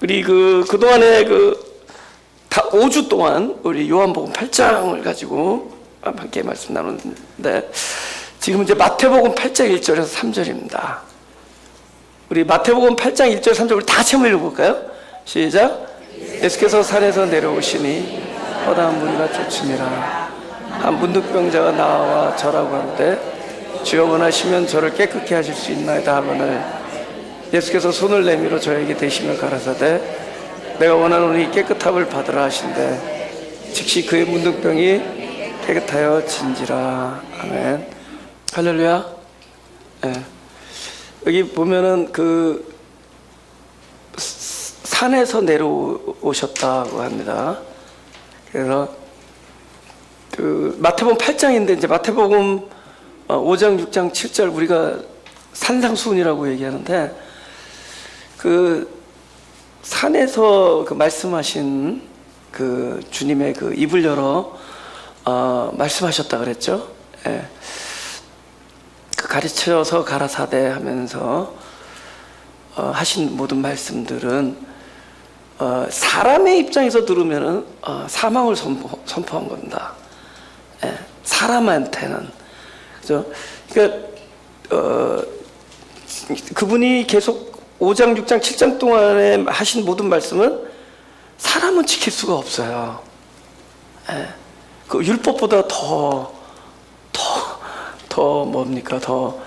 우리 그동안에 다 5주 동안 우리 요한복음 8장을 가지고 함께 말씀 나눴는데, 지금 이제 마태복음 8장 1절에서 3절입니다. 우리 마태복음 8장 1절 3절 우리 다 같이 한번 읽어볼까요? 시작. 예수께서 산에서 내려오시니 허다한 무리가 쫓으니라. 한 문득병자가 나와 절하고 하는데, 주여 원하시면 저를 깨끗게 하실 수 있나이다 하거늘, 예수께서 손을 내밀어 저에게 대시며 가라사대 내가 원하노니 깨끗함을 받으라 하신대, 즉시 그의 문득병이 깨끗하여 진지라. 아멘. 할렐루야. 네. 여기 보면은 산에서 내려오셨다고 합니다. 그래서 마태복음 8장인데 이제 마태복음 5장, 6장, 7절 우리가 산상수훈이라고 얘기하는데, 산에서 말씀하신 주님의 입을 열어 말씀하셨다 그랬죠. 예. 가르쳐서 가라사대 하면서 하신 모든 말씀들은 사람의 입장에서 들으면은 사망을 선포한 겁니다. 예. 사람한테는. 그죠? 그러니까 그분이 계속 5장, 6장, 7장 동안에 하신 모든 말씀은 사람은 지킬 수가 없어요. 예. 그 율법보다 더 뭡니까? 더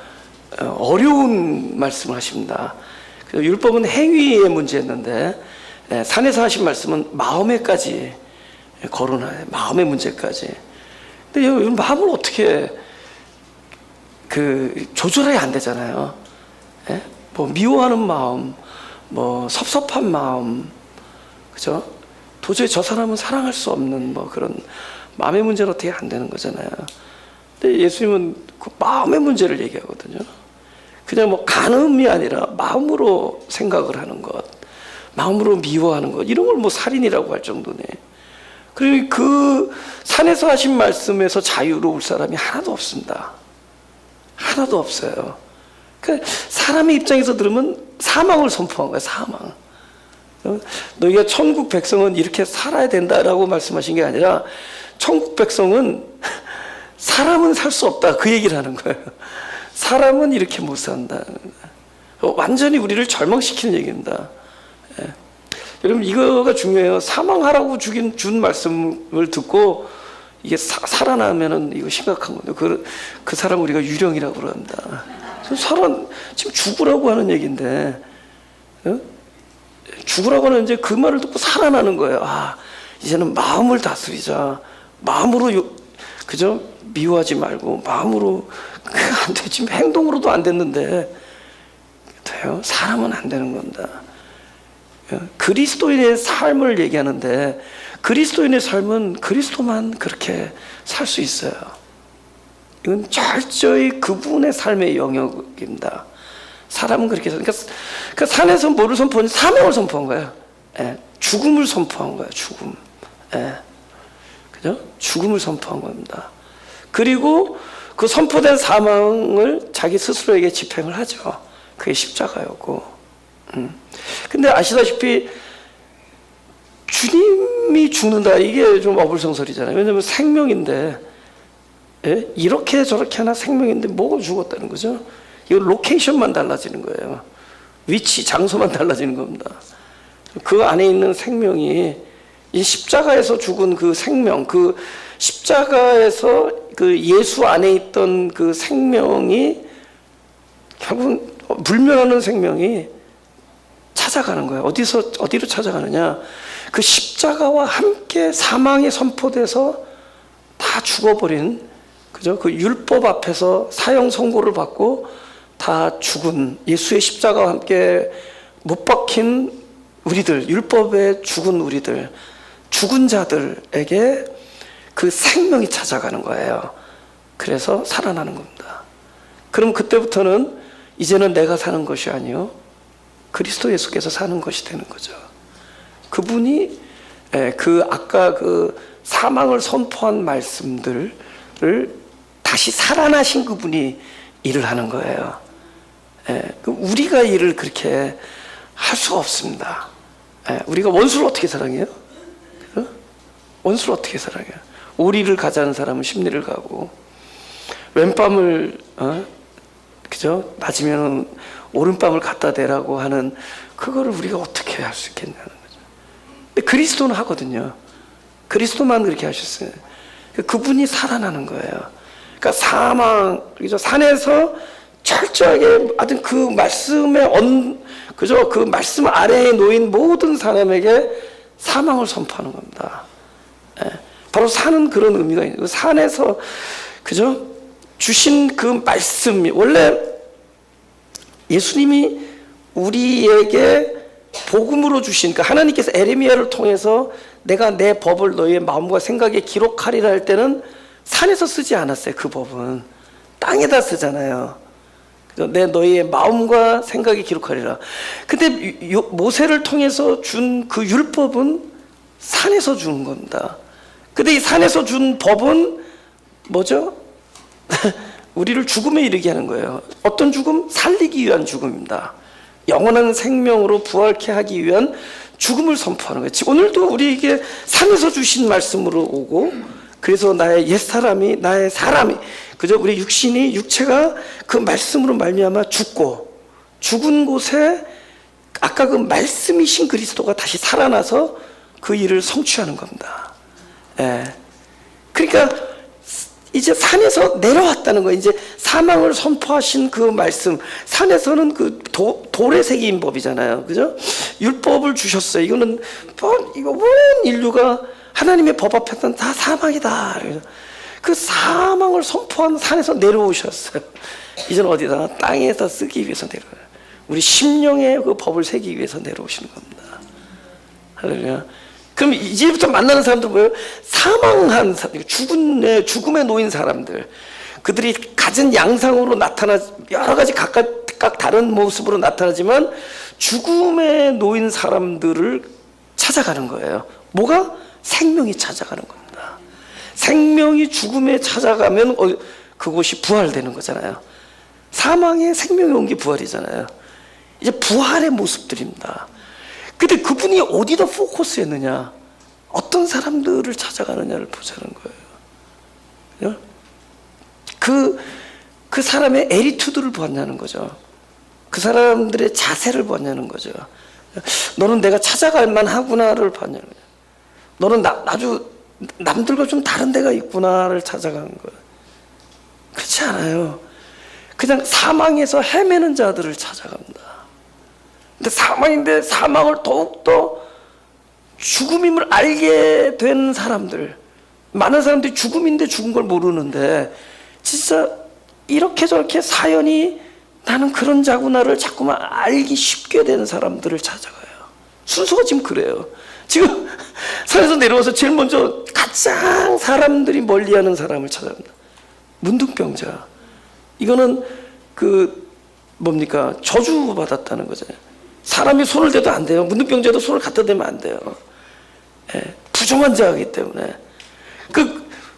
어려운 말씀을 하십니다. 율법은 행위의 문제였는데, 산에서 하신 말씀은 마음에까지 거론해요. 마음의 문제까지. 근데 이 마음을 어떻게 조절해야 안 되잖아요. 예? 뭐 미워하는 마음, 뭐 섭섭한 마음, 그죠? 도저히 저 사람은 사랑할 수 없는 그런 마음의 문제는 어떻게 안 되는 거잖아요. 근데 예수님은 그 마음의 문제를 얘기하거든요. 그냥 간음이 아니라 마음으로 생각을 하는 것, 마음으로 미워하는 것, 이런 걸 살인이라고 할 정도네. 그리고 그 산에서 하신 말씀에서 자유로울 사람이 하나도 없습니다. 하나도 없어요. 사람의 입장에서 들으면 사망을 선포한 거예요. 사망. 너희가 천국 백성은 이렇게 살아야 된다라고 말씀하신 게 아니라, 천국 백성은 사람은 살 수 없다, 그 얘기를 하는 거예요. 사람은 이렇게 못 산다. 완전히 우리를 절망시키는 얘기입니다. 예. 여러분, 이거가 중요해요. 사망하라고 준 말씀을 듣고 이게 살아나면은 이거 심각한 건데, 그 사람 우리가 유령이라고 그럽니다. 지금 죽으라고 하는 얘기인데, 죽으라고 하는 이제 그 말을 듣고 살아나는 거예요. 이제는 마음을 다스리자. 마음으로 그죠? 미워하지 말고 마음으로. 안 돼. 지금 행동으로도 안 됐는데 돼요? 사람은 안 되는 겁니다. 그리스도인의 삶을 얘기하는데, 그리스도인의 삶은 그리스도만 그렇게 살 수 있어요. 이건 철저히 그분의 삶의 영역입니다. 사람은 그렇게 해서, 그러니까 산에서 뭐를 선포한? 사명을 선포한 거예요. 예. 죽음을 선포한 거예요. 죽음. 예. 그죠? 죽음을 선포한 겁니다. 그리고 그 선포된 사망을 자기 스스로에게 집행을 하죠. 그게 십자가였고. 근데 아시다시피 주님이 죽는다, 이게 좀 어불성설이잖아요. 왜냐면 생명인데, 예? 이렇게 저렇게 하나 생명인데 뭐가 죽었다는 거죠? 이거 로케이션만 달라지는 거예요. 위치, 장소만 달라지는 겁니다. 그 안에 있는 생명이, 이 십자가에서 죽은 그 생명, 그 십자가에서 그 예수 안에 있던 그 생명이 결국은 불멸하는 생명이 찾아가는 거예요. 어디로 찾아가느냐? 그 십자가와 함께 사망이 선포돼서 다 죽어버린, 그죠? 그 율법 앞에서 사형 선고를 받고 다 죽은, 예수의 십자가와 함께 못 박힌 우리들, 율법에 죽은 우리들, 죽은 자들에게 그 생명이 찾아가는 거예요. 그래서 살아나는 겁니다. 그럼 그때부터는 이제는 내가 사는 것이 아니요, 그리스도 예수께서 사는 것이 되는 거죠. 그분이 아까 사망을 선포한 말씀들을 다시 살아나신 그분이 일을 하는 거예요. 우리가 일을 그렇게 할 수가 없습니다. 우리가 원수를 어떻게 사랑해요? 원수를 어떻게 사랑해요? 오리를 가자는 사람은 십리를 가고, 왼밤을 그죠? 맞으면 오른밤을 갖다 대라고 하는 그거를 우리가 어떻게 할 수 있겠냐는 거죠. 근데 그리스도는 하거든요. 그리스도만 그렇게 하셨어요. 그분이 살아나는 거예요. 그러니까 사망, 그죠? 산에서 철저하게 하여튼 그 말씀의 그죠? 그 말씀 아래에 놓인 모든 사람에게 사망을 선포하는 겁니다. 바로 산은 그런 의미가 있는 거예요. 산에서 그죠? 주신 그 말씀이, 원래 예수님이 우리에게 복음으로 주신, 그러니까 하나님께서 에레미야를 통해서 내가 내 법을 너희의 마음과 생각에 기록하리라 할 때는 산에서 쓰지 않았어요. 그 법은 땅에다 쓰잖아요. 내 너희의 마음과 생각에 기록하리라. 근데 모세를 통해서 준 그 율법은 산에서 주는 겁니다. 근데 이 산에서 준 법은 뭐죠? 우리를 죽음에 이르게 하는 거예요. 어떤 죽음? 살리기 위한 죽음입니다. 영원한 생명으로 부활케 하기 위한 죽음을 선포하는 거예요. 오늘도 우리에게 산에서 주신 말씀으로 오고, 그래서 나의 옛사람이, 나의 사람이, 그저 우리 육신이, 육체가 그 말씀으로 말미암아 죽고, 죽은 곳에 아까 그 말씀이신 그리스도가 다시 살아나서 그 일을 성취하는 겁니다. 그러니까 이제 산에서 내려왔다는 거예요. 이제 사망을 선포하신 그 말씀, 산에서는 그 돌의 새긴 법이잖아요. 그죠? 율법을 주셨어요. 이거는 이거 온 인류가 하나님의 법 앞에서는 다 사망이다. 그 사망을 선포한 산에서 내려오셨어요. 이제는 어디다? 땅에서 쓰기 위해서 내려와요. 우리 심령의 그 법을 새기기 위해서 내려오시는 겁니다. 할렐루야. 그럼 이제부터 만나는 사람들 뭐예요? 사망한 사람들, 죽음에 놓인 사람들, 그들이 가진 양상으로 여러 가지 각각 다른 모습으로 나타나지만 죽음에 놓인 사람들을 찾아가는 거예요. 뭐가? 생명이 찾아가는 겁니다. 생명이 죽음에 찾아가면 그곳이 부활되는 거잖아요. 사망에 생명이 온 게 부활이잖아요. 이제 부활의 모습들입니다. 근데 그분이 어디다 포커스했느냐, 어떤 사람들을 찾아가느냐를 보자는 거예요. 그 사람의 애리투드를 보았냐는 거죠. 그 사람들의 자세를 보았냐는 거죠. 너는 내가 찾아갈 만하구나를 봤냐는 거죠. 너는 아주 남들과 좀 다른 데가 있구나를 찾아가는 거예요. 그렇지 않아요. 그냥 사망에서 헤매는 자들을 찾아갑니다. 근데 사망인데 사망을 더욱더 죽음임을 알게 된 사람들, 많은 사람들이 죽음인데 죽은 걸 모르는데 진짜 이렇게 저렇게 사연이 나는 그런 자구나를 자꾸만 알기 쉽게 된 사람들을 찾아가요. 순서가 지금 그래요. 지금 산에서 내려와서 제일 먼저 가장 사람들이 멀리하는 사람을 찾아갑니다. 문둥병자. 이거는 뭡니까? 저주받았다는 거잖아요. 사람이 손을 대도 안 돼요. 문둥병자도 손을 갖다 대면 안 돼요. 부정한 자이기 때문에.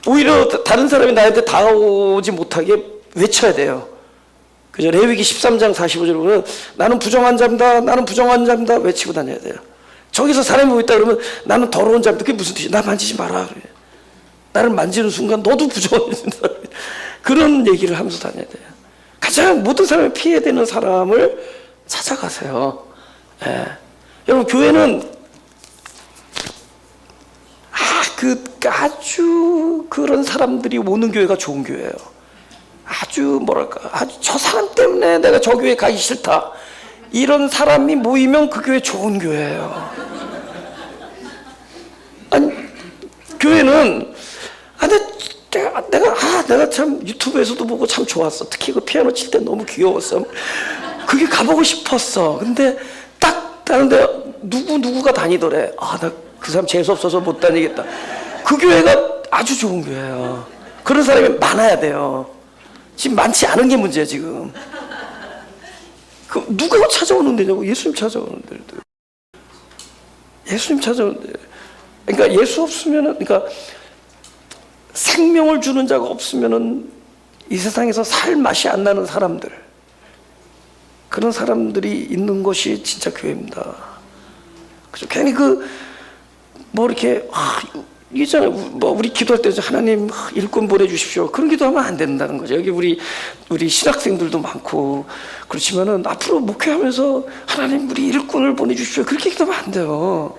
오히려 다른 사람이 나한테 다가오지 못하게 외쳐야 돼요. 그죠? 레위기 13장 45절 보면 나는 부정한 자입니다. 나는 부정한 자입니다. 외치고 다녀야 돼요. 저기서 사람이 오고 있다 그러면 나는 더러운 자입니다. 그게 무슨 뜻이야? 나 만지지 마라. 그래. 나를 만지는 순간 너도 부정한 사람이야. 그런 얘기를 하면서 다녀야 돼요. 가장 모든 사람이 피해야 되는 사람을 찾아가세요. 여러분, 교회는 아주 그런 사람들이 오는 교회가 좋은 교회예요. 아주 저 사람 때문에 내가 저 교회 가기 싫다, 이런 사람이 모이면 그 교회 좋은 교회예요. 아니, 교회는 내가 참 유튜브에서도 보고 참 좋았어. 특히 그 피아노 칠 때 너무 귀여웠어. 그게 가보고 싶었어. 근데 딱 다른데 누구가 다니더래. 나 그 사람 재수없어서 못 다니겠다. 그 교회가 아주 좋은 교회예요. 그런 사람이 많아야 돼요. 지금 많지 않은 게 문제야 지금. 누가 찾아오는 데냐고. 예수님 찾아오는 데. 예수님 찾아오는 데. 그러니까 예수 없으면은, 그러니까 생명을 주는 자가 없으면은 이 세상에서 살 맛이 안 나는 사람들, 그런 사람들이 있는 것이 진짜 교회입니다. 그죠? 괜히 뭐 이렇게 있잖아요. 뭐 우리 기도할 때 하나님 일꾼 보내주십시오. 그런 기도하면 안 된다는 거죠. 여기 우리 신학생들도 많고 그렇지만은 앞으로 목회하면서 하나님 우리 일꾼을 보내주십시오. 그렇게 기도하면 안 돼요.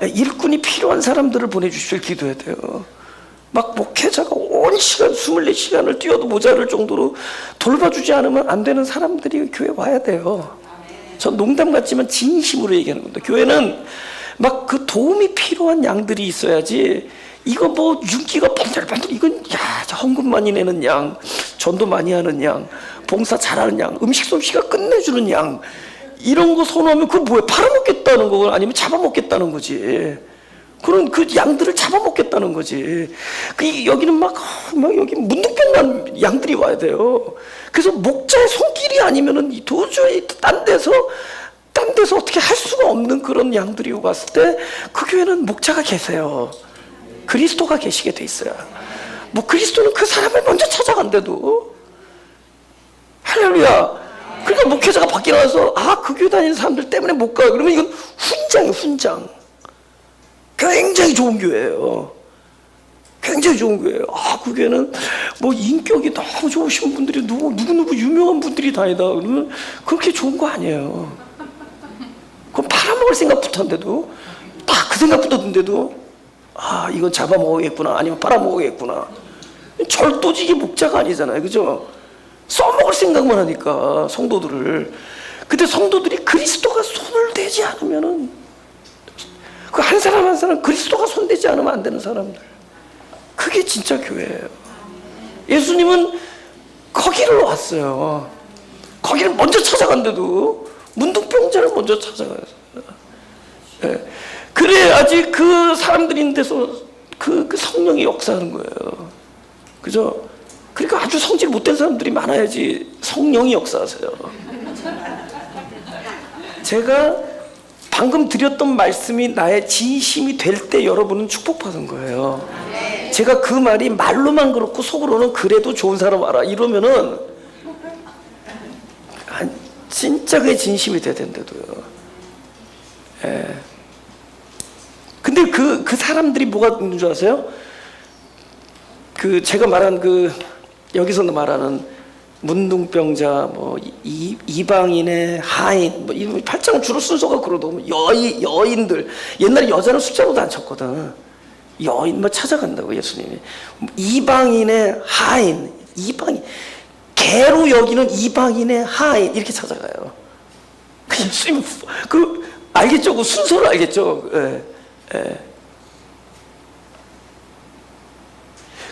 일꾼이 필요한 사람들을 보내주십시오. 기도해야 돼요. 막 목회자가 온 시간 24시간을 뛰어도 모자랄 정도로 돌봐주지 않으면 안 되는 사람들이 교회 와야 돼요. 전 농담 같지만 진심으로 얘기하는 겁니다. 교회는 막 그 도움이 필요한 양들이 있어야지, 이거 뭐 윤기가 반들반들, 이건 헌금 많이 내는 양, 전도 많이 하는 양, 봉사 잘하는 양, 음식 솜씨가 끝내주는 양, 이런 거 선호하면 그거 뭐야? 팔아먹겠다는 거 아니면 잡아먹겠다는 거지. 그런 그 양들을 잡아먹겠다는 거지. 여기는 막 여기 문득병난 양들이 와야 돼요. 그래서 목자의 손길이 아니면은 도저히 딴 데서 어떻게 할 수가 없는 그런 양들이 왔을 때 그 교회는 목자가 계세요. 그리스도가 계시게 돼 있어요. 뭐 그리스도는 그 사람을 먼저 찾아간대도. 할렐루야. 그러니까 목회자가 밖에 나와서 그 교회 다니는 사람들 때문에 못 가요. 그러면 이건 훈장이에요, 훈장. 굉장히 좋은 교회예요. 굉장히 좋은 교회예요. 그 교회는 뭐 인격이 너무 좋으신 분들이 누구 유명한 분들이 다니다. 그러면 그렇게 좋은 거 아니에요. 그럼 팔아먹을 생각부터 한데도, 딱 그 생각부터 든데도, 이건 잡아먹어야겠구나, 아니면 팔아먹어야겠구나. 절도직이 목자가 아니잖아요. 그죠? 써먹을 생각만 하니까, 성도들을. 근데 성도들이 그리스도가 손을 대지 않으면은, 그 한 사람 한 사람 그리스도가 손대지 않으면 안 되는 사람들. 그게 진짜 교회예요. 예수님은 거기를 왔어요. 거기를 먼저 찾아간데도, 문둥병자를 먼저 찾아가요. 그래야지 그 사람들인 데서 그 성령이 역사하는 거예요. 그죠? 그러니까 아주 성질 못된 사람들이 많아야지 성령이 역사하세요. 제가 방금 드렸던 말씀이 나의 진심이 될 때 여러분은 축복받은 거예요. 제가 그 말이 말로만 그렇고 속으로는 그래도 좋은 사람 알아 이러면은 진짜 그게 진심이 돼야 된다도요. 근데 그 사람들이 뭐가 있는 줄 아세요? 제가 말한 여기서 말하는 문둥병자, 뭐 이방인의 하인, 뭐 이 8장 주로 순서가 그러더라고요. 여인들. 옛날에 여자는 숫자로도 안 쳤거든. 여인 뭐 찾아간다고 예수님이. 이방인의 하인, 이방인. 개로 여기는 이방인의 하인 이렇게 찾아가요. 예수님 알겠죠? 그 순서를 알겠죠?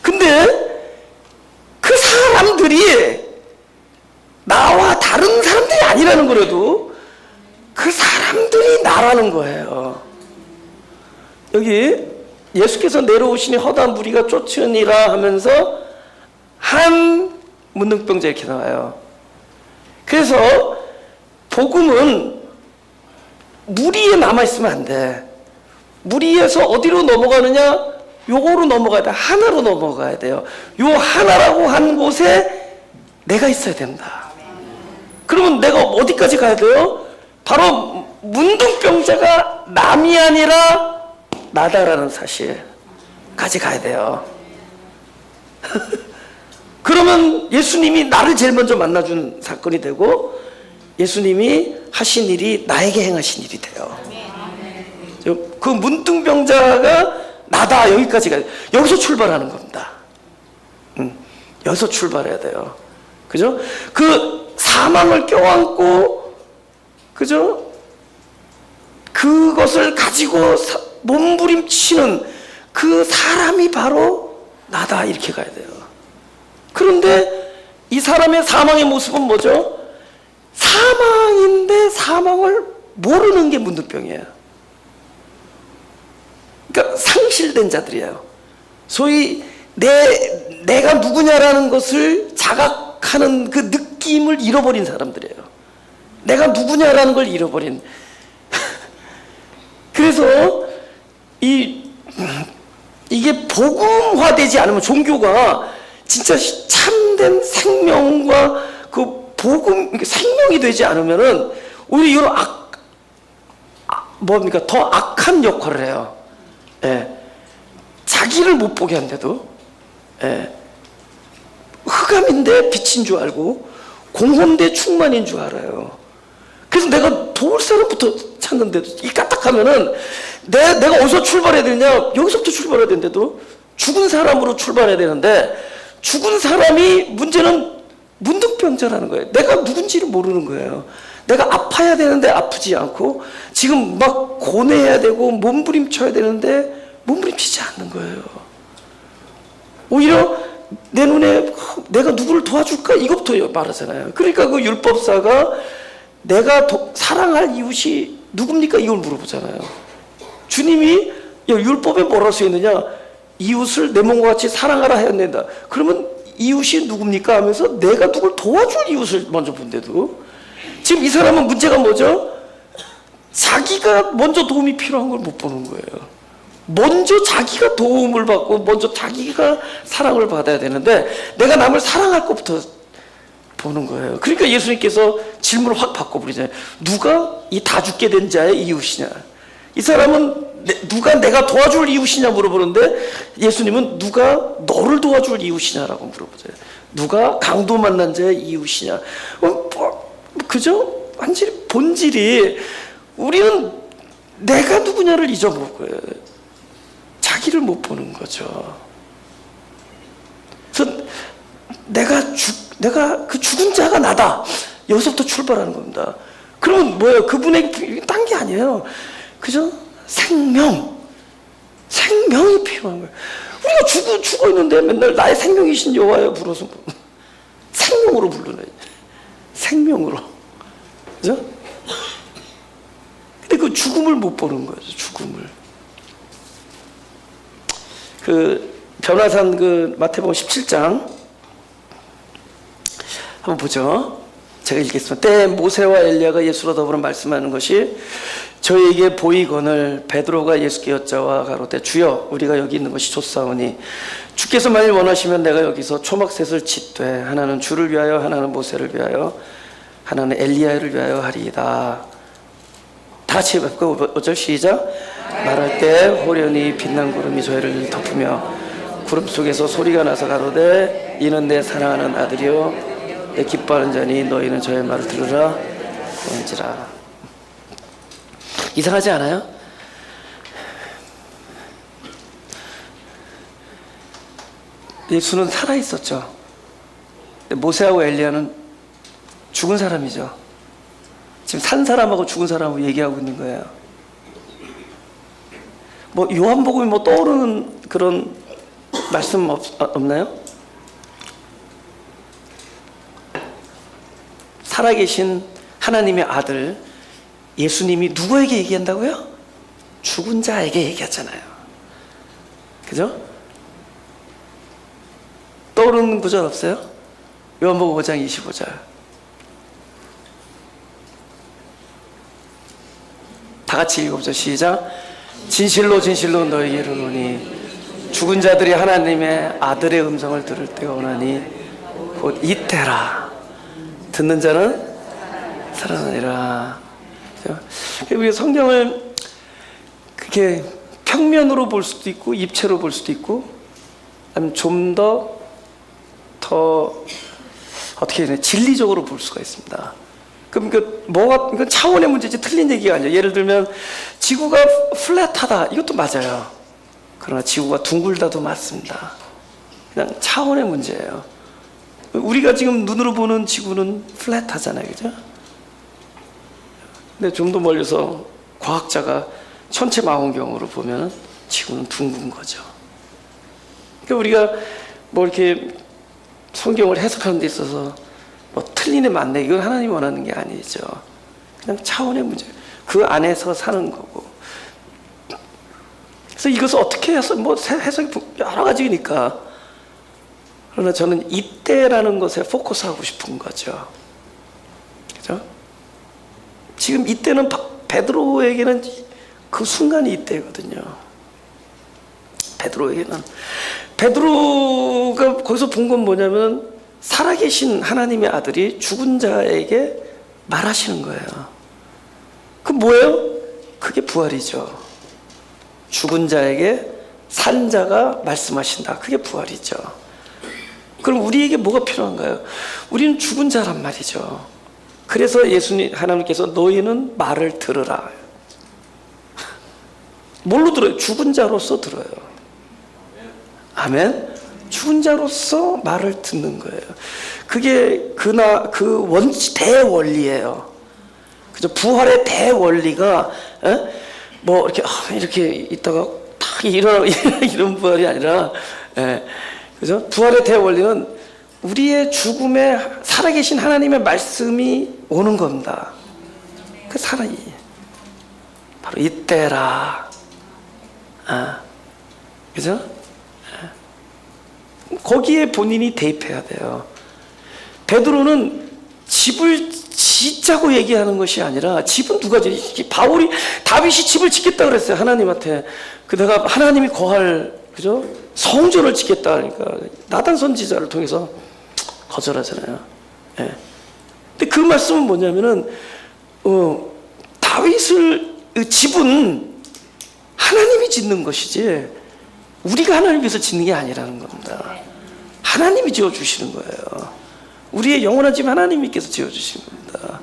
근데 그 사람들이 나와 다른 사람들이 아니라는 거라도 그 사람들이 나라는 거예요. 여기 예수께서 내려오시니 허다한 무리가 쫓으니라 하면서 한 문둥병자 이렇게 나와요. 그래서 복음은 무리에 남아있으면 안 돼. 무리에서 어디로 넘어가느냐? 요거로 넘어가야 돼. 하나로 넘어가야 돼요. 요 하나라고 한 곳에 내가 있어야 된다. 그러면 내가 어디까지 가야 돼요? 바로 문둥병자가 남이 아니라 나다라는 사실까지 가야 돼요. 그러면 예수님이 나를 제일 먼저 만나준 사건이 되고 예수님이 하신 일이 나에게 행하신 일이 돼요. 그 문둥병자가 나다 여기까지 가요. 여기서 출발하는 겁니다. 여기서 출발해야 돼요. 그죠? 그 사망을 껴안고 그죠? 그것을 가지고 몸부림치는 그 사람이 바로 나다 이렇게 가야 돼요. 그런데 이 사람의 사망의 모습은 뭐죠? 사망인데 사망을 모르는 게 문둥병이에요. 그러니까 상실된 자들이에요. 소위 내가 누구냐라는 것을 자각하는 그 느낌을 잃어버린 사람들이에요. 내가 누구냐라는 걸 잃어버린. 그래서 이게 복음화되지 않으면 종교가 진짜 참된 생명과 그 복음 생명이 되지 않으면은 오히려 이런 뭡니까? 더 악한 역할을 해요. 예. 자기를 못 보게 한데도, 예. 흑암인데 빛인 줄 알고 공허인데 충만인 줄 알아요. 그래서 내가 도울 사람부터 찾는데도 이 까딱하면은 내가 어디서 출발해야 되느냐? 여기서부터 출발해야 되는데도 죽은 사람으로 출발해야 되는데 죽은 사람이 문제는 문득병자라는 거예요. 내가 누군지를 모르는 거예요. 내가 아파야 되는데 아프지 않고 지금 막 고뇌해야 되고 몸부림쳐야 되는데 몸부림치지 않는 거예요. 오히려 내 눈에 내가 누구를 도와줄까? 이것부터 말하잖아요. 그러니까 그 율법사가 내가 사랑할 이웃이 누굽니까? 이걸 물어보잖아요. 주님이 율법에 뭐라고 써 있느냐? 이웃을 내 몸과 같이 사랑하라 해야 된다. 그러면 이웃이 누굽니까? 하면서 내가 누굴 도와줄 이웃을 먼저 본대도 지금 이 사람은 문제가 뭐죠? 자기가 먼저 도움이 필요한 걸 못 보는 거예요. 먼저 자기가 도움을 받고 먼저 자기가 사랑을 받아야 되는데 내가 남을 사랑할 것부터 보는 거예요. 그러니까 예수님께서 질문을 확 바꿔버리잖아요. 누가 이 다 죽게 된 자의 이웃이냐? 이 사람은 누가 내가 도와줄 이웃이냐 물어보는데 예수님은 누가 너를 도와줄 이웃이냐라고 물어보세요. 누가 강도 만난 자의 이웃이냐? 그죠? 완전히 본질이 우리는 내가 누구냐를 잊어먹을 거예요. 자기를 못 보는 거죠. 그래서 내가 그 죽은 자가 나다. 여기서부터 출발하는 겁니다. 그러면 뭐예요? 그분에게 딴 게 아니에요. 그죠? 생명이 필요한 거예요. 우리가 죽어 있는데 맨날 나의 생명이신 여호와여 불러서 생명으로 불러내. 생명으로. 그죠? 근데 그 죽음을 못 보는 거죠. 죽음을. 그 변화산 그 마태복음 17장 한번 보죠. 제가 읽겠습니다. 때 모세와 엘리야가 예수로 더불어 말씀하는 것이 저에게 보이거늘 베드로가 예수께 여짜와 가로되 주여 우리가 여기 있는 것이 좋사오니 주께서 만일 원하시면 내가 여기서 초막셋을 짓되 하나는 주를 위하여 하나는 모세를 위하여 하나는 엘리야를 위하여 하리이다. 다 같이 뵙고 5절 시작. 말할 때 호련히 빛난 구름이 저희를 덮으며 구름 속에서 소리가 나서 가로되 이는 내 사랑하는 아들이요 내 기뻐하는 자니 너희는 저의 말을 들으라 하는지라. 이상하지 않아요? 예수는 살아있었죠. 모세하고 엘리야는 죽은 사람이죠. 지금 산 사람하고 죽은 사람하고 얘기하고 있는 거예요. 뭐 요한복음이 뭐 떠오르는 그런 말씀 없나요? 살아계신 하나님의 아들 예수님이 누구에게 얘기한다고요? 죽은 자에게 얘기하잖아요. 그죠? 떠오르는 구절 없어요? 요한복음 5장 25절. 다 같이 읽어보죠. 시작. 진실로 진실로 너희에게 이르노니 죽은 자들이 하나님의 아들의 음성을 들을 때가 오나니 곧 이때라. 듣는 자는 살아나리라. 우리 성경을 그렇게 평면으로 볼 수도 있고 입체로 볼 수도 있고 아니면 좀 더 어떻게 해야 되나 진리적으로 볼 수가 있습니다. 그럼 이건 차원의 문제지 틀린 얘기가 아니에요. 예를 들면 지구가 플랫하다 이것도 맞아요. 그러나 지구가 둥글다도 맞습니다. 그냥 차원의 문제예요. 우리가 지금 눈으로 보는 지구는 플랫하잖아요. 그죠? 근데 좀 더 멀리서 과학자가 천체 망원경으로 보면 지구는 둥근 거죠. 그러니까 우리가 뭐 이렇게 성경을 해석하는 데 있어서 뭐 틀리네 맞네 이건 하나님이 원하는 게 아니죠. 그냥 차원의 문제. 그 안에서 사는 거고. 그래서 이것을 어떻게 해서 뭐 해석이 여러 가지니까. 그러나 저는 이때라는 것에 포커스하고 싶은 거죠. 그죠? 지금 이때는 베드로에게는 그 순간이 이때거든요. 베드로가 거기서 본 건 뭐냐면 살아계신 하나님의 아들이 죽은 자에게 말하시는 거예요. 그 뭐예요? 그게 부활이죠. 죽은 자에게 산 자가 말씀하신다. 그게 부활이죠. 그럼 우리에게 뭐가 필요한가요? 우리는 죽은 자란 말이죠. 그래서 하나님께서 너희는 말을 들으라. 뭘로 들어요? 죽은 자로서 들어요. 아멘. 죽은 자로서 말을 듣는 거예요. 그게 대원리예요. 그죠? 부활의 대원리가 뭐 이렇게 있다가 탁 이런 부활이 아니라, 그죠? 부활의 대원리는 우리의 죽음에 살아계신 하나님의 말씀이 오는 겁니다. 그 사랑이 바로 이때라. 그죠? 거기에 본인이 대입해야 돼요. 베드로는 집을 짓자고 얘기하는 것이 아니라, 집은 누가 다윗이 집을 짓겠다 그랬어요. 하나님한테. 내가 하나님이 거할, 그죠? 성전을 짓겠다 하니까 나단 선지자를 통해서 거절하잖아요. 근데 그 말씀은 뭐냐면은, 집은 하나님이 짓는 것이지 우리가 하나님 위해서 짓는 게 아니라는 겁니다. 하나님이 지어주시는 거예요. 우리의 영원한 집 하나님께서 지어주시는 겁니다.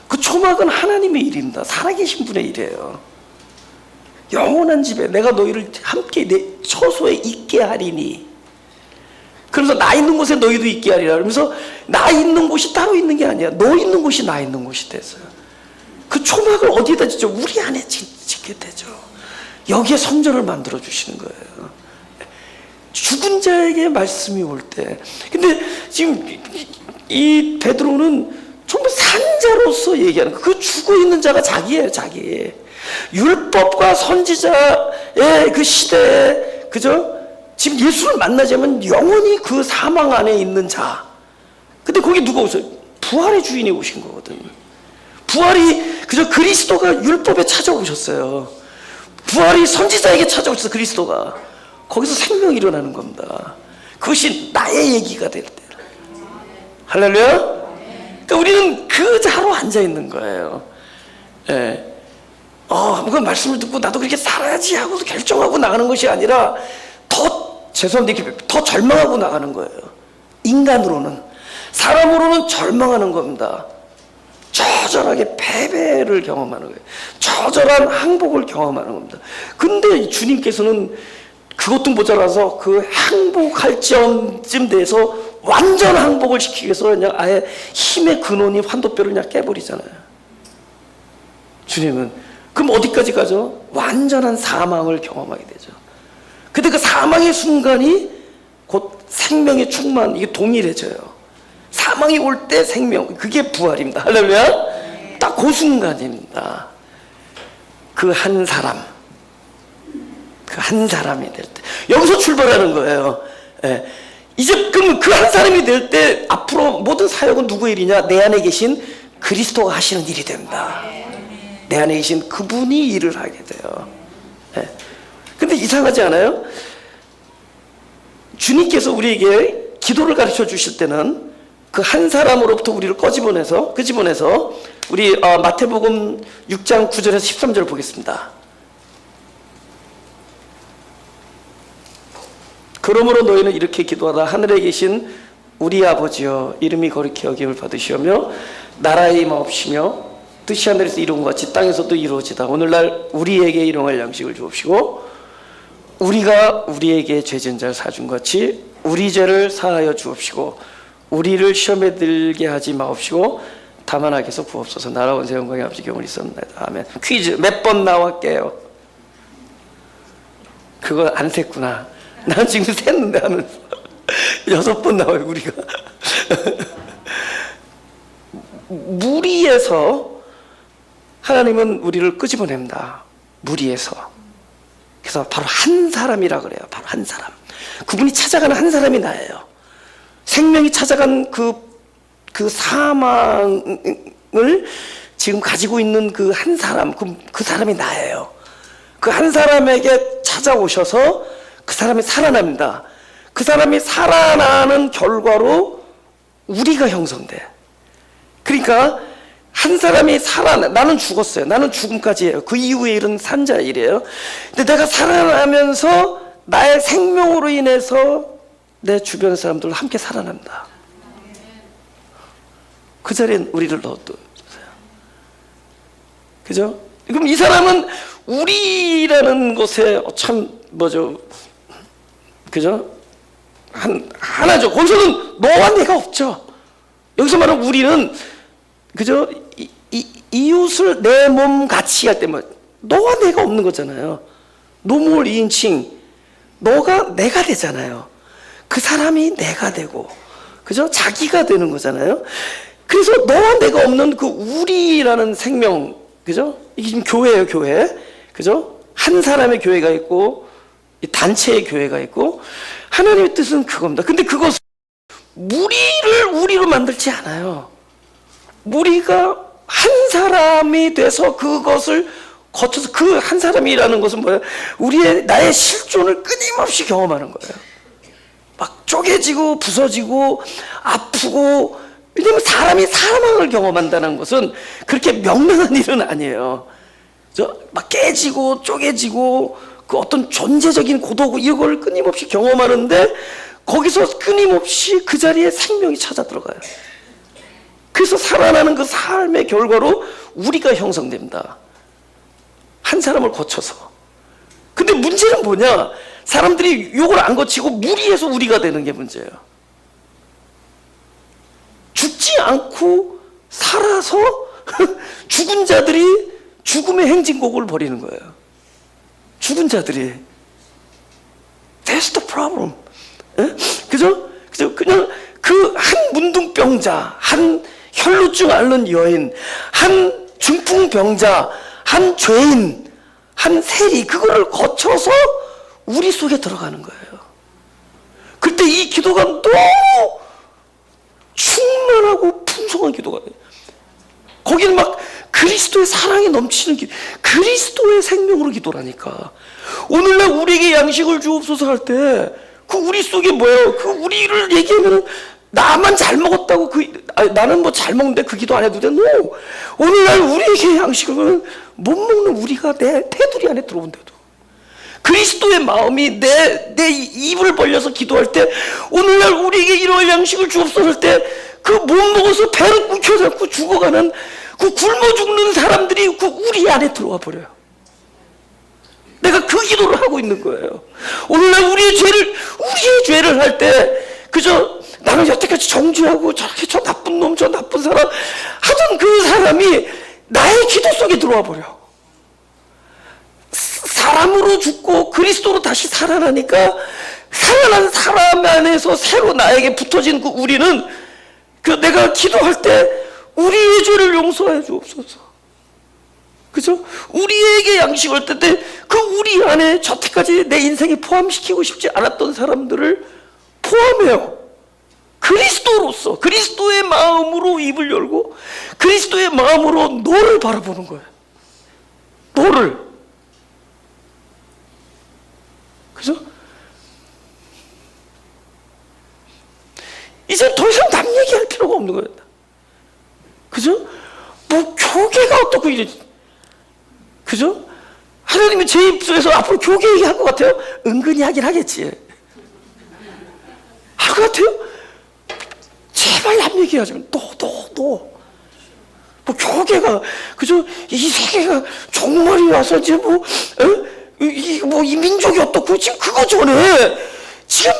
그 초막은 하나님의 일입니다. 살아계신 분의 일이에요. 영원한 집에 내가 너희를 함께 내 처소에 있게 하리니, 그래서 나 있는 곳에 너희도 있게 하리라. 그러면서 나 있는 곳이 따로 있는 게 아니야. 너 있는 곳이 나 있는 곳이 됐어요. 그 초막을 어디에다 짓죠? 우리 안에 짓게 되죠. 여기에 성전을 만들어 주시는 거예요. 죽은 자에게 말씀이 올 때. 근데 지금 이 베드로는 정말 산자로서 얘기하는 거예요. 그 죽어 있는 자가 자기예요, 자기. 율법과 선지자의 그 시대에, 그죠? 지금 예수를 만나자면 영원히 그 사망 안에 있는 자. 근데 거기 누가 오세요? 부활의 주인이 오신 거거든. 부활이, 그저 그리스도가 율법에 찾아오셨어요. 부활이 선지자에게 찾아오셔서 그리스도가. 거기서 생명이 일어나는 겁니다. 그것이 나의 얘기가 될 때. 할렐루야? 그러니까 우리는 그 자로 앉아 있는 거예요. 그 말씀을 듣고 나도 그렇게 살아야지 하고 결정하고 나가는 것이 아니라 죄송한데 더 절망하고 나가는 거예요. 인간으로는. 사람으로는 절망하는 겁니다. 처절하게 패배를 경험하는 거예요. 처절한 항복을 경험하는 겁니다. 근데 주님께서는 그것도 모자라서 그 항복할 점쯤 돼서 완전 항복을 시키기 위해서 그냥 아예 힘의 근원이 환도뼈를 그냥 깨버리잖아요. 주님은. 그럼 어디까지 가죠? 완전한 사망을 경험하게 되죠. 근데 그 사망의 순간이 곧 생명의 충만, 이게 동일해져요. 사망이 올 때 생명, 그게 부활입니다. 할렐루야? 딱 그 순간입니다. 그 한 사람이 될 때. 여기서 출발하는 거예요. 이제 그럼 그 한 사람이 될 때 앞으로 모든 사역은 누구의 일이냐? 내 안에 계신 그리스도가 하시는 일이 됩니다. 내 안에 계신 그분이 일을 하게 돼요. 근데 이상하지 않아요? 주님께서 우리에게 기도를 가르쳐 주실 때는 그 한 사람으로부터 우리를 끄집어내서 우리 마태복음 6장 9절에서 13절을 보겠습니다. 그러므로 너희는 이렇게 기도하라. 하늘에 계신 우리 아버지여, 이름이 거룩히 여김을 받으시오며 나라의 임하옵시며 뜻이 하늘에서 이룬 것 같이 땅에서도 이루어지다. 오늘날 우리에게 일용할 양식을 주옵시고 우리가 우리에게 죄진 자를 사준 것 같이 우리 죄를 사하여 주옵시고 우리를 시험에 들게 하지 마옵시고 다만 악에서 구옵소서. 나라 원세 영광의 아버지 경을 있었나이다. 아멘. 퀴즈 몇 번 나왔게요? 그거 안 셌구나. 난 지금 셌는데 하면서 6번 나와요 우리가. 무리에서 하나님은 우리를 끄집어냅니다. 무리에서. 그래서 바로 한 사람이라 그래요. 바로 한 사람. 그분이 찾아가는 한 사람이 나예요. 생명이 찾아간 그 사망을 지금 가지고 있는 그 한 사람, 그 사람이 나예요. 그 한 사람에게 찾아오셔서 그 사람이 살아납니다. 그 사람이 살아나는 결과로 우리가 형성돼. 그러니까 한 사람이 나는 죽었어요. 나는 죽음까지예요. 그 이후에 일은 산자의 일이에요. 근데 내가 살아나면서 나의 생명으로 인해서 내 주변 사람들 함께 살아납니다. 그 자리에 우리를 넣어두세요. 그죠? 그럼 이 사람은 우리라는 것에 참 그죠? 하나죠. 거기서는 너와 내가 없죠. 여기서 말하는 우리는 그죠? 이웃을 내 몸 같이 할 때 너와 내가 없는 거잖아요. 노몰 2인칭. 너가 내가 되잖아요. 그 사람이 내가 되고, 그죠? 자기가 되는 거잖아요. 그래서 너와 내가 없는 그 우리라는 생명, 그죠? 이게 지금 교회예요, 교회. 그죠? 한 사람의 교회가 있고, 단체의 교회가 있고, 하나님의 뜻은 그겁니다. 근데 그것은 우리로 만들지 않아요. 우리가 한 사람이 돼서 그것을 거쳐서 그 한 사람이라는 것은 뭐예요? 나의 실존을 끊임없이 경험하는 거예요. 막 쪼개지고 부서지고 아프고. 왜냐면 사람이 사망을 경험한다는 것은 그렇게 명랑한 일은 아니에요. 막 깨지고 쪼개지고 그 어떤 존재적인 고독 이걸 끊임없이 경험하는데 거기서 끊임없이 그 자리에 생명이 찾아 들어가요. 그래서 살아나는 그 삶의 결과로 우리가 형성됩니다. 한 사람을 거쳐서. 근데 문제는 뭐냐? 사람들이 이걸 안 거치고 무리해서 우리가 되는 게 문제예요. 죽지 않고 살아서 죽은 자들이 죽음의 행진곡을 벌이는 거예요. 죽은 자들이. That's the problem. 그죠? 그냥 그 한 문둥병자, 한 혈루증 앓는 여인, 한 중풍병자, 한 죄인, 한 세리, 그거를 거쳐서 우리 속에 들어가는 거예요. 그때 이 기도가 너무 충만하고 풍성한 기도가 돼요. 거기는 막 그리스도의 사랑이 넘치는 그리스도의 생명으로 기도라니까. 오늘날 우리에게 양식을 주옵소서 할 때 그 우리 속에 뭐예요? 그 우리를 얘기하면 나만 잘 먹었다고 나는 뭐 잘 먹는데 그 기도 안 해도 돼? No. 오늘날 우리에게 양식을 못 먹는 우리가 내 테두리 안에 들어온대도 그리스도의 마음이 내 입을 벌려서 기도할 때 오늘날 우리에게 이러한 양식을 주옵소서 할 때 그 못 먹어서 배를 굶겨잡고 죽어가는 그 굶어 죽는 사람들이 그 우리 안에 들어와 버려요. 내가 그 기도를 하고 있는 거예요. 오늘날 우리의 죄를 할 때 그저 나는 여태까지 정죄하고 저렇게 저 나쁜 놈, 저 나쁜 사람 하던 그 사람이 나의 기도 속에 들어와 버려. 사람으로 죽고 그리스도로 다시 살아나니까 살아난 사람 안에서 새로 나에게 붙어진 그 우리는 그 내가 기도할 때 우리의 죄를 용서해 주옵소서. 그죠? 우리에게 양식을 때 그 우리 안에 저태까지 내 인생에 포함시키고 싶지 않았던 사람들을 포함해요. 그리스도로서 그리스도의 마음으로 입을 열고 그리스도의 마음으로 너를 바라보는 거예요. 너를. 그죠? 이제 더 이상 남 얘기할 필요가 없는 거예요. 그죠? 뭐 교계가 어떻고 이러지. 그죠? 하나님이 제 입술에서 앞으로 교계 얘기할 것 같아요? 은근히 하긴 하겠지. 할 것 같아요? 제발 남 얘기하지 마. 뭐 교계가, 그죠? 이 세계가 종말이 와서 이제 이 민족이 어떻고, 지금 그거 전에, 지금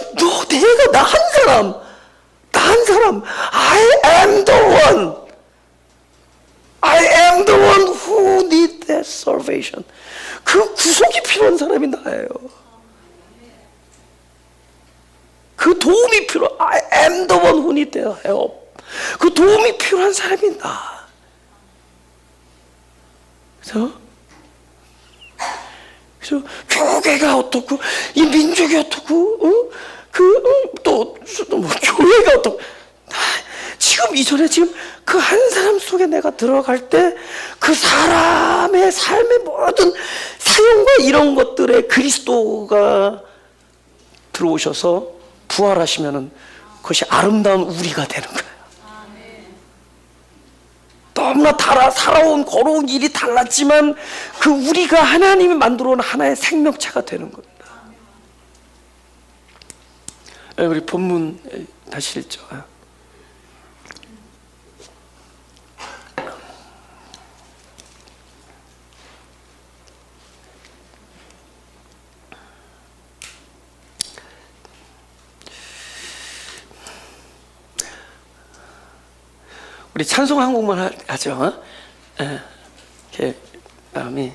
내가 나 한 사람, I am the one. I am the one who need that salvation. 그 구속이 필요한 사람이 나예요. 그 도움이 I am the one who need that help. 그 도움이 필요한 사람이 나. 그죠? 그죠? 교계가 어떻고, 이 민족이 어떻고, 또 뭐 교회가 어떻고. 지금 이전에 그 한 사람 속에 내가 들어갈 때 그 사람의 삶의 모든 사용과 이런 것들에 그리스도가 들어오셔서 부활하시면은 그것이 아름다운 우리가 되는 거예요. 너무나 살아온 거로운 일이 달랐지만 그 우리가 하나님이 만들어 놓은 하나의 생명체가 되는 겁니다. 우리 본문 다시 읽죠. 우리 찬송 한 곡만 하죠. 이렇게 마음이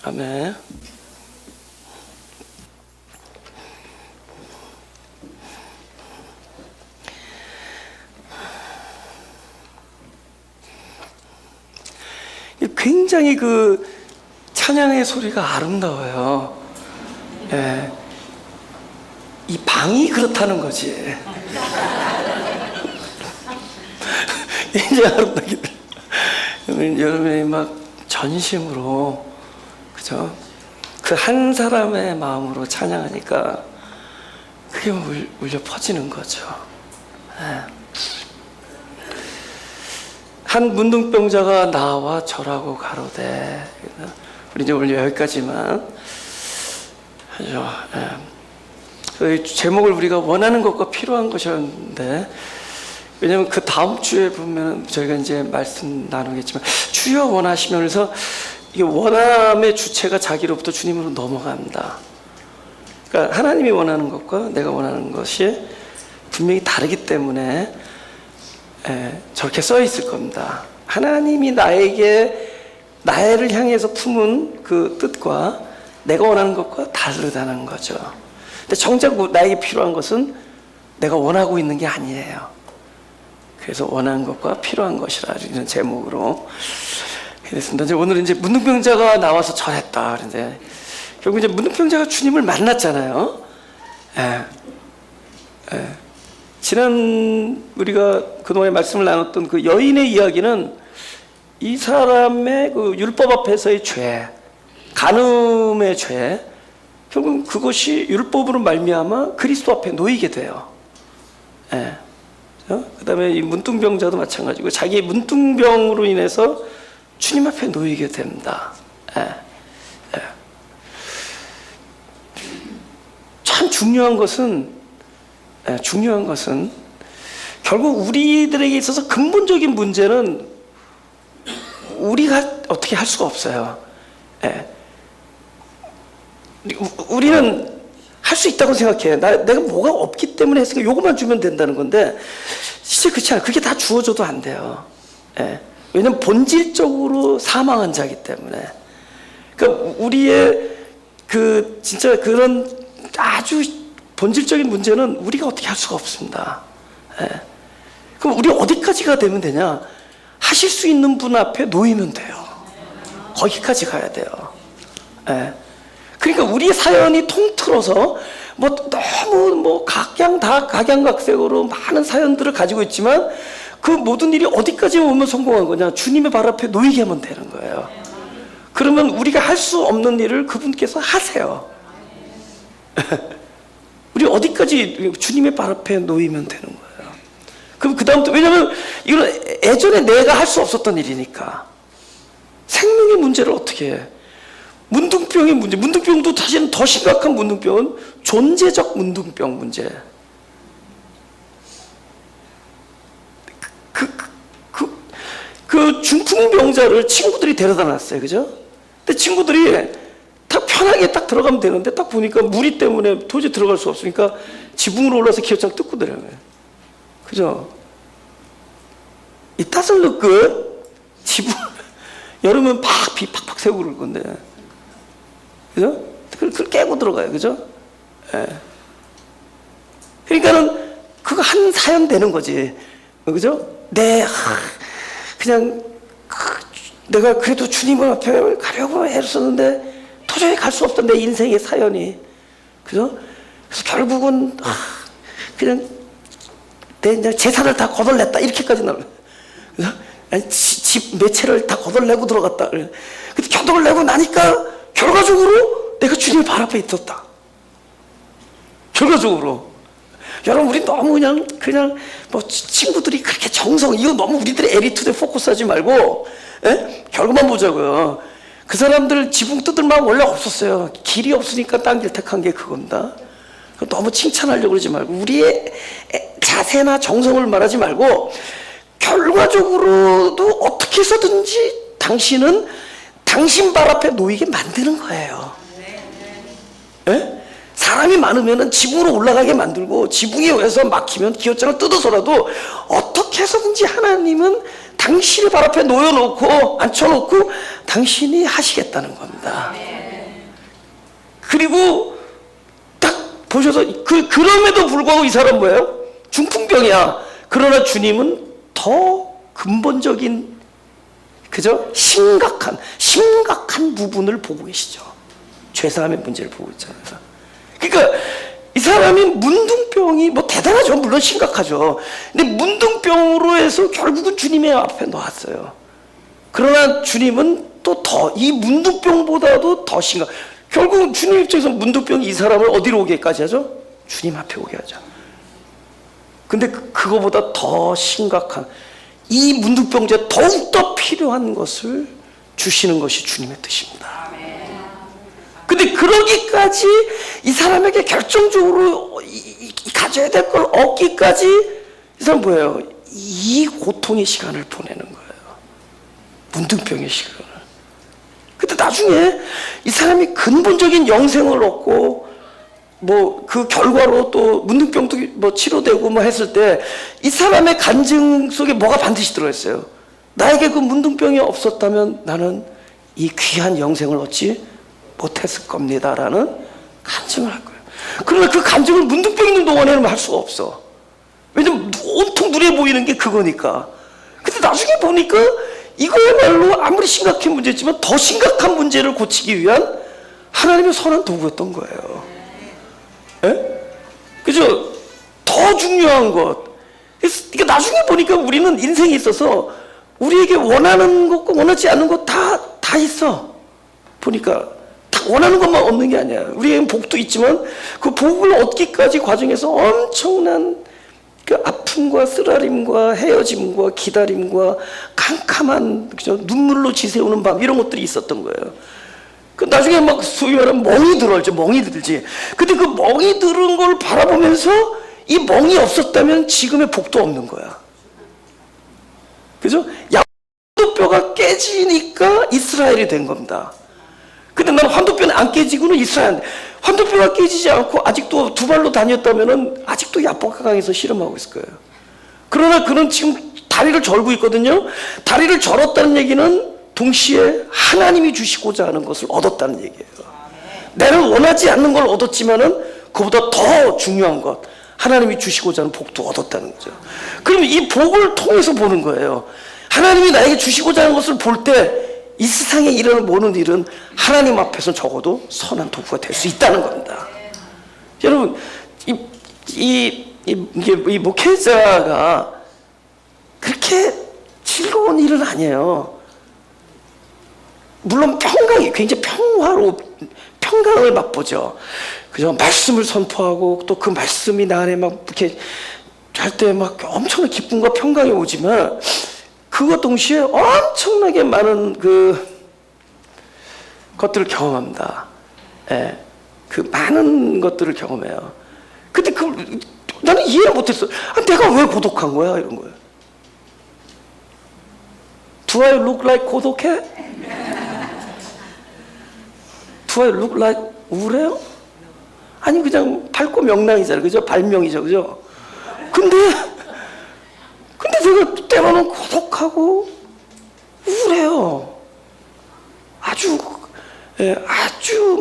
아멘. 굉장히 그 찬양의 소리가 아름다워요. 예. 이 방이 그렇다는 거지. 굉장히 아름다게 여러분이 막 전심으로, 그죠? 그 한 사람의 마음으로 찬양하니까 그게 울려 퍼지는 거죠. 예. 한 문둥병자가 나와 절하고 가로되, 우리 이제 오늘 여기까지만 하죠. 예. 제목을 우리가 원하는 것과 필요한 것이었는데, 왜냐면 그 다음 주에 보면 저희가 이제 말씀 나누겠지만 주여 원하시면서 이게 원함의 주체가 자기로부터 주님으로 넘어갑니다. 그러니까 하나님이 원하는 것과 내가 원하는 것이 분명히 다르기 때문에 저렇게 써 있을 겁니다. 하나님이 나를 향해서 품은 그 뜻과 내가 원하는 것과 다르다는 거죠. 근데 정작 나에게 필요한 것은 내가 원하고 있는 게 아니에요. 그래서 원하는 것과 필요한 것이라 이런 제목으로 그랬습니다. 이제 오늘은 이제 문둥병자가 나와서 절했다. 그런데 결국 이제 문둥병자가 주님을 만났잖아요. 지난 우리가 그동안에 말씀을 나눴던 그 여인의 이야기는 이 사람의 그 율법 앞에서의 죄, 간음의 죄, 결국 그것이 율법으로 말미암아 그리스도 앞에 놓이게 돼요. 그 다음에 이 문둥병자도 마찬가지고 자기의 문둥병으로 인해서 주님 앞에 놓이게 됩니다. 참 중요한 것은 결국 우리들에게 있어서 근본적인 문제는 우리가 어떻게 할 수가 없어요. 우리는 할 수 있다고 생각해. 내가 뭐가 없기 때문에 했으니까 요것만 주면 된다는 건데, 진짜 그렇지 않아요. 그게 다 주어줘도 안 돼요. 왜냐면 본질적으로 사망한 자이기 때문에. 그러니까 우리의 진짜 그런 아주 본질적인 문제는 우리가 어떻게 할 수가 없습니다. 예. 그럼 우리 어디까지가 되면 되냐? 하실 수 있는 분 앞에 놓이면 돼요. 거기까지 가야 돼요. 예. 그러니까 우리 사연이 통틀어서 뭐 너무 뭐 각양각색으로 많은 사연들을 가지고 있지만 그 모든 일이 어디까지 오면 성공한 거냐? 주님의 발 앞에 놓이게 하면 되는 거예요. 그러면 우리가 할 수 없는 일을 그분께서 하세요. 우리 어디까지 주님의 발 앞에 놓이면 되는 거예요. 그럼 그 다음부터, 왜냐면 이건 예전에 내가 할 수 없었던 일이니까. 생명의 문제를 어떻게 해? 문둥병의 문제, 문둥병도 사실은 더 심각한 문둥병은 존재적 문둥병 문제. 그 중풍병자를 친구들이 데려다 놨어요. 그죠? 근데 친구들이 다 편하게 딱 들어가면 되는데 딱 보니까 무리 때문에 도저히 들어갈 수 없으니까 지붕으로 올라서 기어장 뜯고 들어가요. 그죠? It doesn't look good. 지붕, 여름은 비 팍팍 새고 그럴 건데. 그죠? 그걸 깨고 들어가요. 그죠? 예. 그러니까는 그거 한 사연 되는 거지. 그죠? 그냥 내가 그래도 주님 앞에 가려고 했었는데 도저히 갈 수 없던 내 인생의 사연이. 그죠? 그래서 결국은 그냥 내 재산을 다 거덜냈다. 이렇게까지 나와요. 그죠? 집 몇 채를 다 거덜내고 들어갔다. 근데 겨덕을 내고 나니까 결과적으로 내가 주님 발 앞에 있었다. 결과적으로. 여러분, 우리 너무 그냥 뭐 친구들이 그렇게 이거 너무 우리들의 에리투드에 포커스하지 말고, 예? 결과만 보자고요. 그 사람들 지붕 뜯을 마음 원래 없었어요. 길이 없으니까 딴 길 택한 게 그겁니다. 너무 칭찬하려고 그러지 말고, 우리의 자세나 정성을 말하지 말고, 결과적으로도 어떻게 해서든지 당신은 당신 발 앞에 놓이게 만드는 거예요. 예? 사람이 많으면 지붕으로 올라가게 만들고 지붕에 의해서 막히면 기어장을 뜯어서라도 어떻게 해서든지 하나님은 당신의 발 앞에 놓여놓고 앉혀놓고 당신이 하시겠다는 겁니다. 그리고 딱 보셔서 그럼에도 불구하고 이 사람 뭐예요? 중풍병이야. 그러나 주님은 더 근본적인, 그죠? 심각한 부분을 보고 계시죠. 죄사함의 문제를 보고 있잖아요. 그러니까 이 사람이 문둥병이 뭐 대단하죠. 물론 심각하죠. 근데 문둥병으로 해서 결국은 주님의 앞에 놓았어요. 그러나 주님은 또 이 문둥병보다도 더 결국은 주님 입장에서 문둥병이 이 사람을 어디로 오게까지 하죠? 주님 앞에 오게 하죠. 근데 그거보다 더 심각한, 이 문둥병자에 더욱더 필요한 것을 주시는 것이 주님의 뜻입니다. 근데 그러기까지 이 사람에게 결정적으로 가져야 될 걸 얻기까지 이 사람 뭐예요? 이 고통의 시간을 보내는 거예요. 문둥병의 시간을. 근데 나중에 이 사람이 근본적인 영생을 얻고 뭐 그 결과로 또 문둥병도 뭐 치료되고 뭐 했을 때 이 사람의 간증 속에 뭐가 반드시 들어있어요. 나에게 그 문둥병이 없었다면 나는 이 귀한 영생을 얻지 못했을 겁니다라는 간증을 할 거예요. 그러나 그 간증을 문둥병 있는 동안에는 할 수가 없어. 왜냐면 온통 눈에 보이는 게 그거니까. 근데 나중에 보니까 이거야말로 아무리 심각한 문제지만 더 심각한 문제를 고치기 위한 하나님의 선한 도구였던 거예요. 예? 그죠? 더 중요한 것. 그러니까 나중에 보니까 우리는 인생에 있어서 우리에게 원하는 것과 원하지 않는 것 다 있어. 보니까 다 원하는 것만 얻는 게 아니야. 우리에겐 복도 있지만 그 복을 얻기까지 과정에서 엄청난 그 아픔과 쓰라림과 헤어짐과 기다림과 캄캄한, 그죠? 눈물로 지새우는 밤, 이런 것들이 있었던 거예요. 그 나중에 막 소위 말하면 멍이 들지. 근데 그 멍이 들은 걸 바라보면서 이 멍이 없었다면 지금의 복도 없는 거야. 그죠? 환도뼈가 깨지니까 이스라엘이 된 겁니다. 근데 난 환도뼈는 안 깨지고는 이스라엘. 환도뼈가 깨지지 않고 아직도 두 발로 다녔다면은 아직도 야복강에서 씨름하고 있을 거예요. 그러나 그는 지금 다리를 절고 있거든요. 다리를 절었다는 얘기는 동시에 하나님이 주시고자 하는 것을 얻었다는 얘기예요. 내가 원하지 않는 걸 얻었지만은 그보다 더 중요한 것, 하나님이 주시고자 하는 복도 얻었다는 거죠. 그럼 이 복을 통해서 보는 거예요. 하나님이 나에게 주시고자 하는 것을 볼 때 이 세상에 일어나는 모든 일은 하나님 앞에서 적어도 선한 도구가 될 수 있다는 겁니다. 여러분, 이 목회자가 그렇게 즐거운 일은 아니에요. 물론 굉장히 평강을 맛보죠. 그죠? 말씀을 선포하고 또 그 말씀이 나 안에 막 이렇게 할 때 막 엄청난 기쁨과 평강이 오지만 그것 동시에 엄청나게 많은 것들을 경험합니다. 예. 그 많은 것들을 경험해요. 근데 나는 이해를 못했어. 내가 왜 고독한 거야? 이런 거예요. Do I look like 고독해? Do I look like 우울해요? 아니 그냥 밝고 명랑이잖아요. 그죠? 발명이죠. 그죠? 근데 내가 때로는 고독하고 우울해요. 아주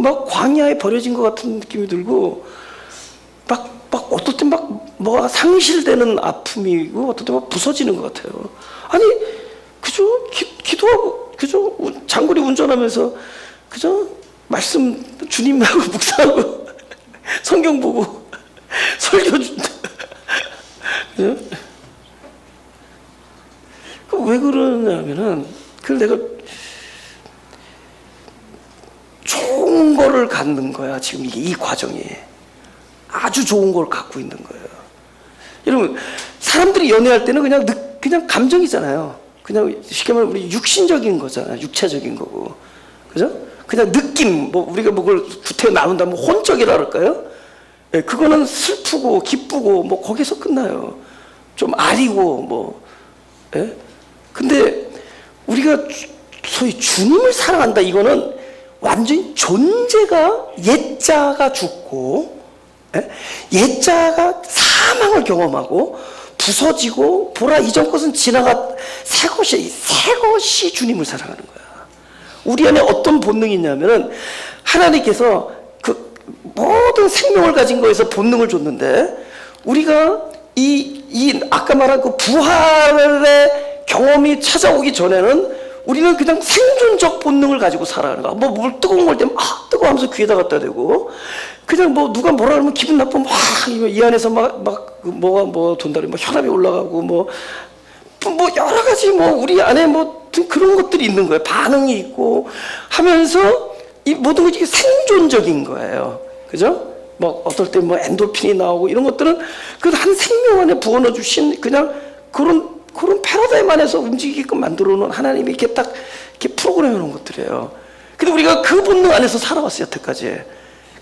막 광야에 버려진 것 같은 느낌이 들고 막 어떨 땐 막 뭐가 상실되는 아픔이고 어떨 땐 막 부서지는 것 같아요. 아니 그죠? 기도하고 그죠? 장거리 운전하면서 그죠? 말씀 주님하고 묵상하고 성경 보고 설교 준다. 그죠? 왜 그러냐면은 내가 좋은 거를 갖는 거야. 지금 이 과정이 아주 좋은 걸 갖고 있는 거예요. 여러분, 사람들이 연애할 때는 그냥 감정이잖아요. 그냥 쉽게 말하면 우리 육신적인 거잖아요. 육체적인 거고, 그죠? 그냥 느낌, 우리가 그걸 구태여 나눈다면 혼적이라 그럴까요? 예, 그거는 슬프고 기쁘고 거기서 끝나요. 좀 아리고 예? 근데 우리가 소위 주님을 사랑한다, 이거는 완전히 존재가 옛자가 죽고 옛자가 사망을 경험하고 부서지고 보라 이전 것은 지나가 새 것이 주님을 사랑하는 거야. 우리 안에 어떤 본능이 있냐면은 하나님께서 그 모든 생명을 가진 거에서 본능을 줬는데 우리가 이 아까 말한 그 부활의 경험이 찾아오기 전에는 우리는 그냥 생존적 본능을 가지고 살아가는 거야. 물 뜨거운 걸 때면 뜨거워 하면서 귀에다 갖다 대고 그냥 누가 뭐라 하면 기분 나쁘면 이 안에서 뭐가 돈다리 혈압이 올라가고 여러 가지 우리 안에 그런 것들이 있는 거예요. 반응이 있고 하면서 이 모든 것이 생존적인 거예요. 그죠? 어떨 때 엔돌핀이 나오고 이런 것들은 그 한 생명 안에 부어넣어 주신 그냥 그런 패러다임 안에서 움직이게끔 만들어 놓은 하나님이 이렇게 프로그램해 놓은 것들이에요. 근데 우리가 그 본능 안에서 살아왔어요, 여태까지.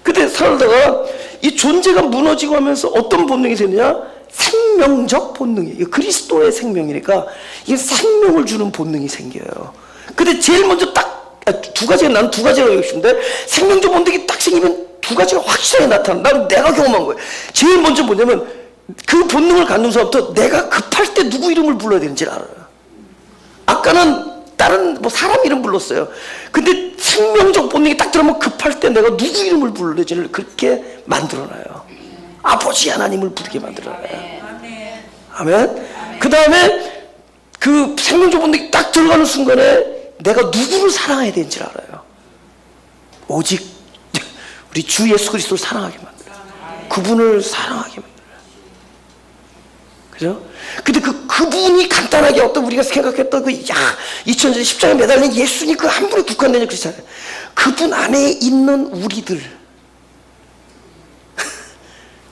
근데 살다가 이 존재가 무너지고 하면서 어떤 본능이 생기냐? 생명적 본능이에요. 그리스도의 생명이니까 이게 생명을 주는 본능이 생겨요. 근데 제일 먼저 나는 두 가지라고 얘기했는데 생명적 본능이 딱 생기면 두 가지가 확실하게 나타나. 내가 경험한 거예요. 제일 먼저 뭐냐면 그 본능을 갖는 사람부터 내가 급할 때 누구 이름을 불러야 되는지를 알아요. 아까는 다른 사람 이름 불렀어요. 근데 생명적 본능이 딱 들어오면 급할 때 내가 누구 이름을 부르는지를 그렇게 만들어놔요. 아버지 하나님을 부르게 만들어놔요. 아멘. 그 다음에 그 생명적 본능이 딱 들어가는 순간에 내가 누구를 사랑해야 되는지를 알아요. 오직 우리 주 예수 그리스도를 사랑하게 만들어요. 그분을 사랑하게 만들어요. 그죠? 근데 그분이 간단하게 우리가 생각했던 2000년 십자가에 매달린 예수님 그 한 분에 국한되는 그렇잖아요. 그분 안에 있는 우리들.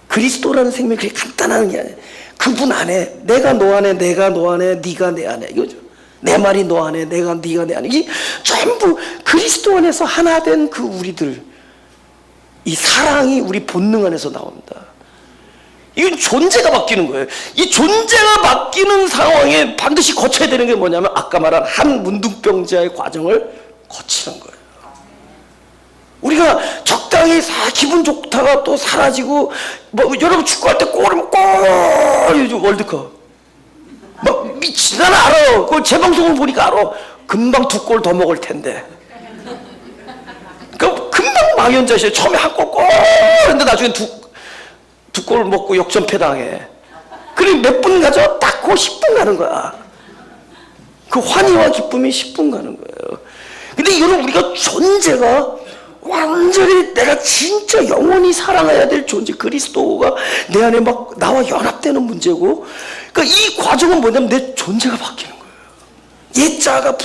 그리스도라는 생명이 그렇게 간단한 게 아니에요. 그분 안에, 내가 너 안에, 내가 너 안에, 네가 내 안에, 이거죠. 내 말이 너 안에, 네가 내 안에. 이 전부 그리스도 안에서 하나 된 그 우리들. 이 사랑이 우리 본능 안에서 나옵니다. 이건 존재가 바뀌는 거예요. 이 존재가 바뀌는 상황에 반드시 거쳐야 되는 게 뭐냐면 아까 말한 한 문둥병자의 과정을 거치는 거예요. 우리가 적당히 기분 좋다가 또 사라지고 여러분 축구할 때 골이면 골 월드컵 미친 나는 알아. 그걸 재방송을 보니까 알아. 금방 2골 더 먹을 텐데 금방 망연자실해. 처음에 한 골 했는데 나중에 두 골 먹고 역전패 당해. 그리고 몇 분 가죠? 딱 그 10분 가는 거야. 그 환희와 기쁨이 10분 가는 거예요. 근데 이거는 우리가 존재가 완전히 내가 진짜 영원히 사랑해야 될 존재, 그리스도가 내 안에 막 나와 연합되는 문제고, 그러니까 이 과정은 뭐냐면 내 존재가 바뀌는 거예요. 옛자가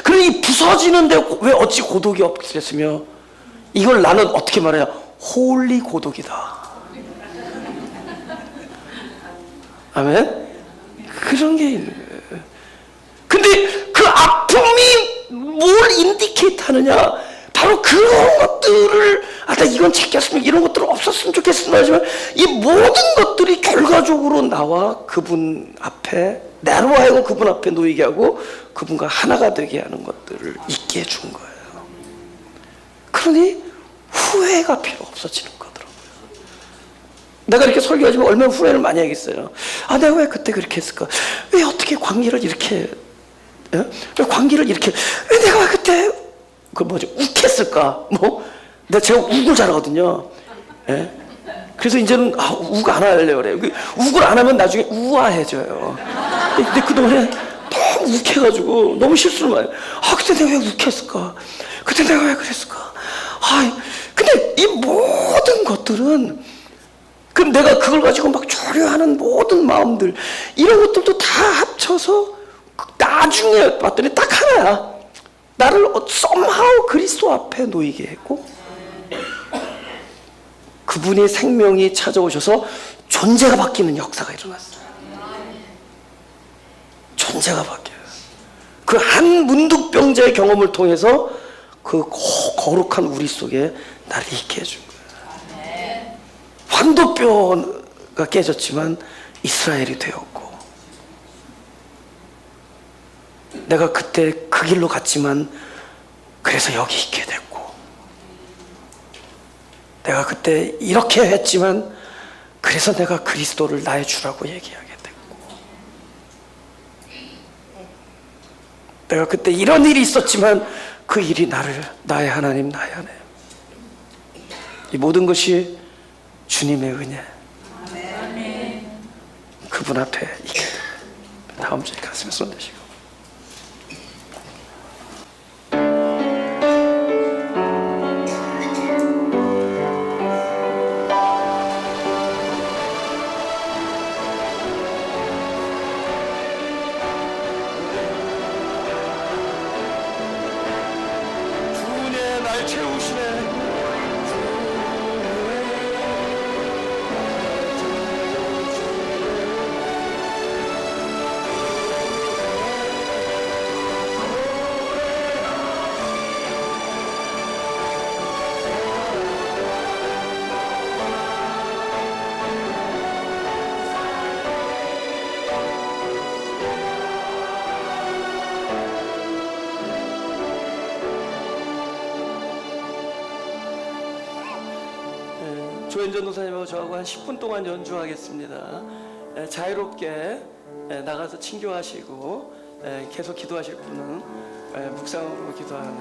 그러니 부서지는데 왜 어찌 고독이 없겠으며, 이걸 나는 어떻게 말해야 홀리 고독이다. 아멘? 그런 게 있는 거예요. 근데 그 아픔이 뭘 인디케이트 하느냐? 바로 그런 것들을, 나 이건 챙겼으면 이런 것들은 없었으면 좋겠으면 하지만, 이 모든 것들이 결과적으로 나와 그분 앞에, 나로 하여금 그분 앞에 놓이게 하고 그분과 하나가 되게 하는 것들을 있게 해준 거예요. 그러니 후회가 필요 없어지는 거더라고요. 내가 이렇게 설교하지만 얼마나 후회를 많이 하겠어요. 내가 왜 그때 그렇게 했을까? 왜 어떻게 관계를 이렇게, 왜 관계를 이렇게, 왜 내가 왜 그때 욱했을까? 내가 제가 욱을 잘하거든요. 예? 그래서 이제는 욱 안 하려고 그래요. 욱을 안 하면 나중에 우아해져요. 근데 그동안에 너무 욱해가지고 너무 실수를 많이 해요. 그때 내가 왜 욱했을까? 그때 내가 왜 그랬을까? 근데 이 모든 것들은, 그럼 내가 그걸 가지고 막 조려하는 모든 마음들, 이런 것들도 다 합쳐서 나중에 봤더니 딱 하나야. 나를 somehow 그리스도 앞에 놓이게 했고, 그분의 생명이 찾아오셔서 존재가 바뀌는 역사가 일어났어요. 존재가 바뀌어요. 그 한 문득병자의 경험을 통해서 그 거룩한 우리 속에 나를 있게 해준 거예요. 환도뼈가 깨졌지만 이스라엘이 되었고, 내가 그때 그 길로 갔지만 그래서 여기 있게 됐고, 내가 그때 이렇게 했지만 그래서 내가 그리스도를 나의 주라고 얘기하게 됐고, 내가 그때 이런 일이 있었지만 그 일이 나의 하나님, 나의 하나님. 이 모든 것이 주님의 은혜, 그분 앞에 있게 됩니다. 다음 주에 가슴에 손 대시고. 조현전 도사님하고 저하고 한 10분 동안 연주하겠습니다. 자유롭게 나가서 친교하시고 계속 기도하실 분은 묵상으로 기도하는